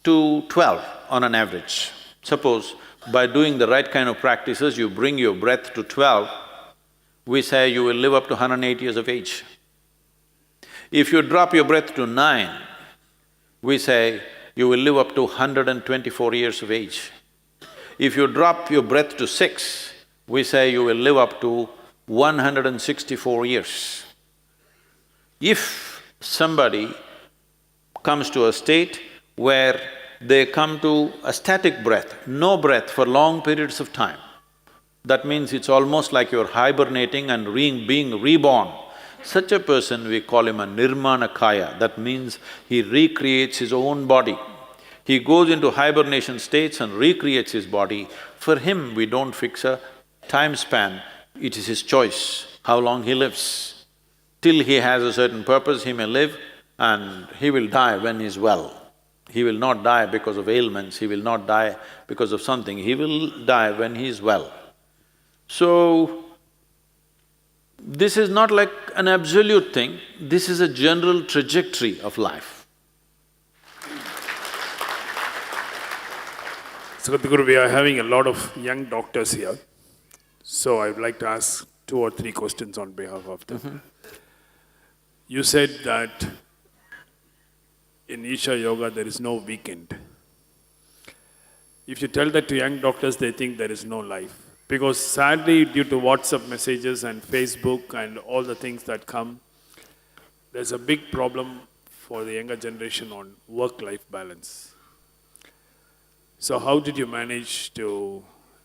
to 12 on an average. Suppose by doing the right kind of practices, you bring your breath to 12, we say you will live up to 108 years of age. If you drop your breath to 9, we say you will live up to 124 years of age. If you drop your breath to 6, we say you will live up to 164 years. If somebody comes to a state where they come to a static breath, no breath for long periods of time, that means it's almost like you're hibernating and being reborn. Such a person, we call him a nirmanakaya, that means he recreates his own body. He goes into hibernation states and recreates his body. For him, we don't fix a time span, it is his choice how long he lives. Till he has a certain purpose, he may live and he will die when he's well. He will not die because of ailments, he will not die because of something, he will die when he is well. So, this is not like an absolute thing, this is a general trajectory of life. Sadhguru, we are having a lot of young doctors here, so I would like to ask 2 or 3 questions on behalf of them. You said that in Isha Yoga there is no weekend. If you tell that to young doctors, they think there is no life. Because sadly, due to WhatsApp messages and Facebook and all the things that come, there's a big problem for the younger generation on work-life balance. So how did you manage to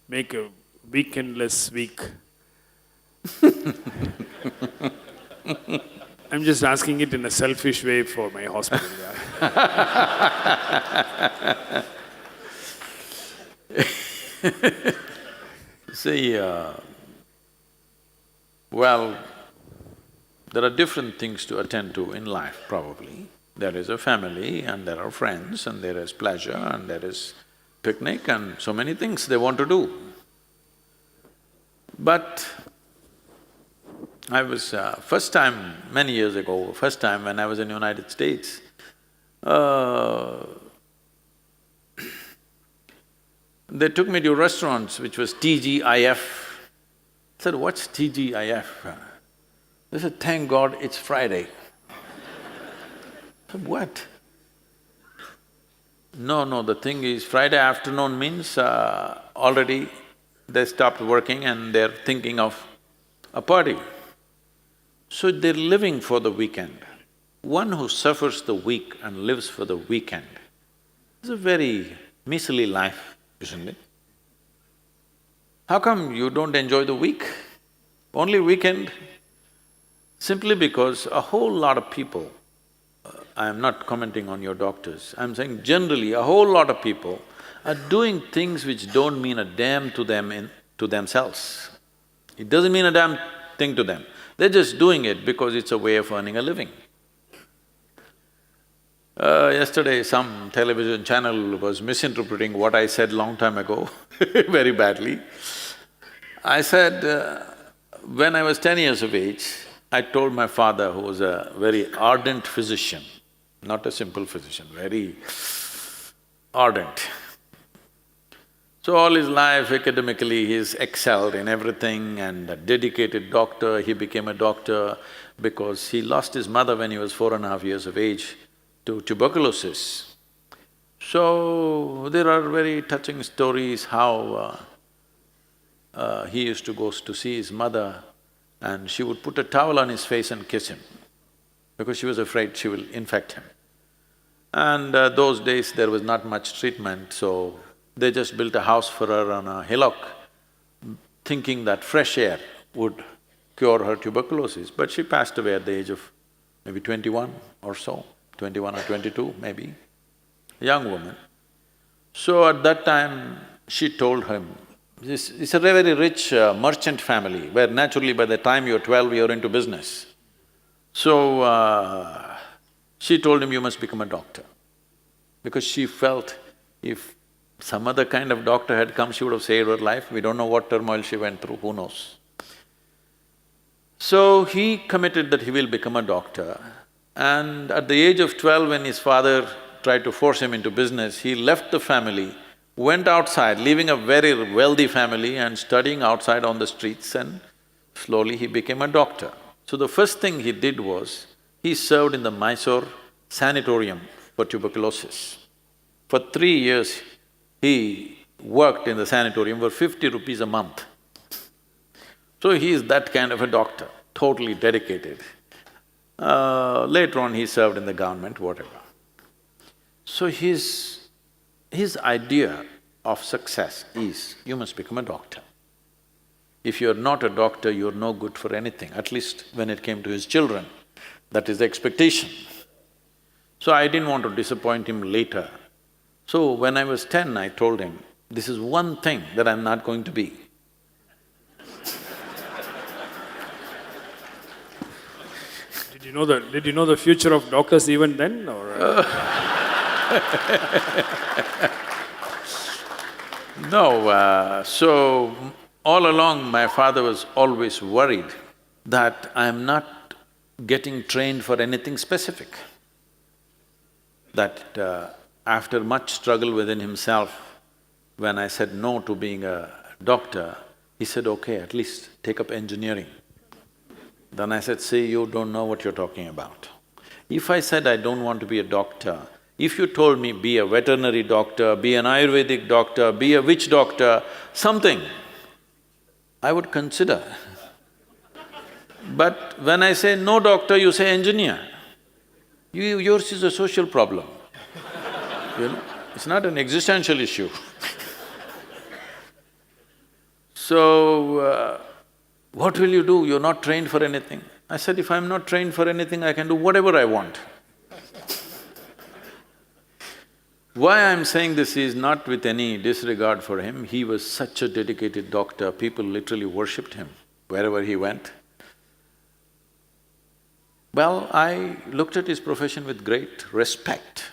make a weekendless week? I'm just asking it in a selfish way for my hospital, yeah. See, well, there are different things to attend to in life probably. There is a family and there are friends and there is pleasure and there is picnic and so many things they want to do. But I was… first time, many years ago, first time when I was in the United States, they took me to restaurants which was TGIF. I said, what's TGIF? They said, thank God it's Friday. I said, what? No, the thing is, Friday afternoon means already they stopped working and they're thinking of a party. So they're living for the weekend. One who suffers the week and lives for the weekend is a very miserly life, isn't it? How come you don't enjoy the week? Only weekend? Simply because a whole lot of people, I am not commenting on your doctors, I'm saying generally a whole lot of people are doing things which don't mean a damn to them to themselves. It doesn't mean a damn thing to them, they're just doing it because it's a way of earning a living. Yesterday some television channel was misinterpreting what I said long time ago very badly. I said, when I was 10 years of age, I told my father, who was a very ardent physician, not a simple physician, very ardent. So all his life academically he's excelled in everything and a dedicated doctor. He became a doctor because he lost his mother when he was 4.5 years of age to tuberculosis. So there are very touching stories how he used to go to see his mother and she would put a towel on his face and kiss him because she was afraid she will infect him. And those days there was not much treatment, so they just built a house for her on a hillock, thinking that fresh air would cure her tuberculosis, but she passed away at the age of maybe 21 or so, 21 or 22 maybe, a young woman. So at that time, she told him, it's a very rich merchant family, where naturally by the time you're 12, you're into business. So, she told him, you must become a doctor. Because she felt if some other kind of doctor had come, she would have saved her life. We don't know what turmoil she went through, who knows. So, he committed that he will become a doctor. And at the age of 12, when his father tried to force him into business, he left the family, went outside, leaving a very wealthy family and studying outside on the streets, and slowly he became a doctor. So the first thing he did was, he served in the Mysore sanatorium for tuberculosis. For 3 years, he worked in the sanatorium for 50 rupees a month. So he is that kind of a doctor, totally dedicated. Later on, he served in the government, whatever. So his idea of success is, you must become a doctor. If you're not a doctor, you're no good for anything, at least when it came to his children. That is the expectation. So I didn't want to disappoint him later. So when I was 10, I told him, this is one thing that I'm not going to be. Did you know the future of doctors even then, or? No, so all along my father was always worried that I am not getting trained for anything specific. That after much struggle within himself, when I said no to being a doctor, he said, okay, at least take up engineering. Then I said, see, you don't know what you're talking about. If I said I don't want to be a doctor, if you told me be a veterinary doctor, be an Ayurvedic doctor, be a witch doctor, something, I would consider. But when I say no doctor, you say engineer. Yours is a social problem, you know, it's not an existential issue. So, what will you do? You're not trained for anything. I said, if I'm not trained for anything, I can do whatever I want. Why I'm saying this is not with any disregard for him, he was such a dedicated doctor, people literally worshipped him wherever he went. Well, I looked at his profession with great respect,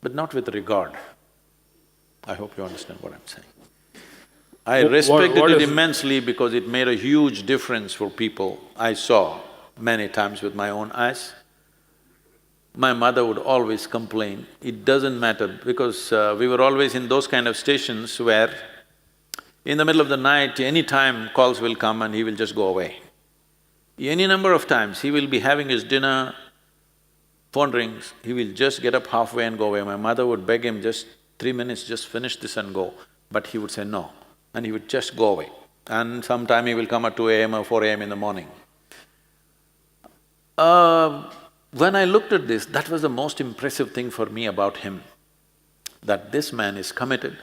but not with regard. I hope you understand what I'm saying. I respected it immensely because it made a huge difference for people. I saw many times with my own eyes. My mother would always complain, it doesn't matter, because we were always in those kind of stations where in the middle of the night, any time calls will come and he will just go away. Any number of times, he will be having his dinner, phone rings, he will just get up halfway and go away. My mother would beg him, just 3 minutes, just finish this and go. But he would say no, and he would just go away. And sometime he will come at 2 a.m. or 4 a.m. in the morning. When I looked at this, that was the most impressive thing for me about him, that this man is committed,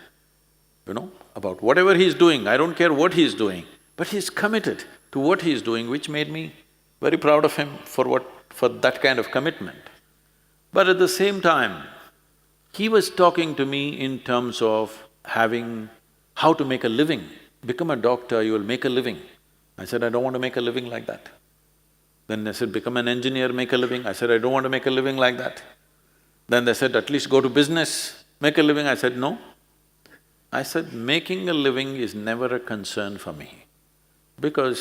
you know, about whatever he's doing, I don't care what he's doing, but he's committed to what he's doing, which made me very proud of him for that kind of commitment. But at the same time, he was talking to me in terms of having… how to make a living. Become a doctor, you will make a living. I said, I don't want to make a living like that. Then they said, become an engineer, make a living. I said, I don't want to make a living like that. Then they said, at least go to business, make a living. I said, no. I said, making a living is never a concern for me, because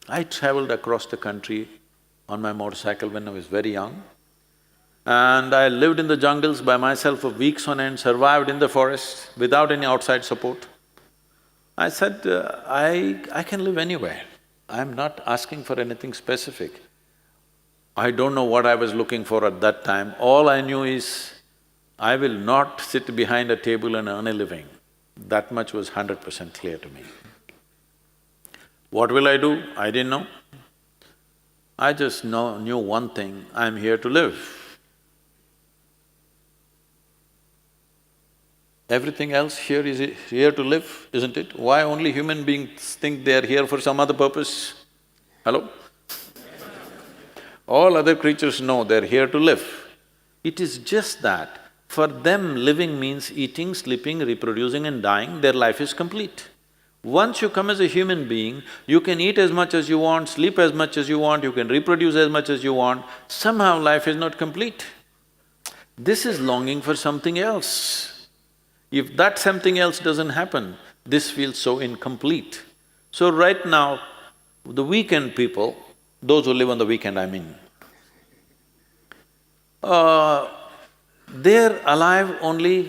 I traveled across the country on my motorcycle when I was very young, and I lived in the jungles by myself for weeks on end, survived in the forest without any outside support. I said, I can live anywhere. I'm not asking for anything specific. I don't know what I was looking for at that time. All I knew is, I will not sit behind a table and earn a living. That much was 100% clear to me. What will I do? I didn't know. I just knew one thing, I'm here to live. Everything else here is here to live, isn't it? Why only human beings think they are here for some other purpose? Hello? All other creatures know they're here to live. It is just that for them, living means eating, sleeping, reproducing and dying, their life is complete. Once you come as a human being, you can eat as much as you want, sleep as much as you want, you can reproduce as much as you want, somehow life is not complete. This is longing for something else. If that something else doesn't happen, this feels so incomplete. So right now, the weekend people, those who live on the weekend, I mean, they're alive only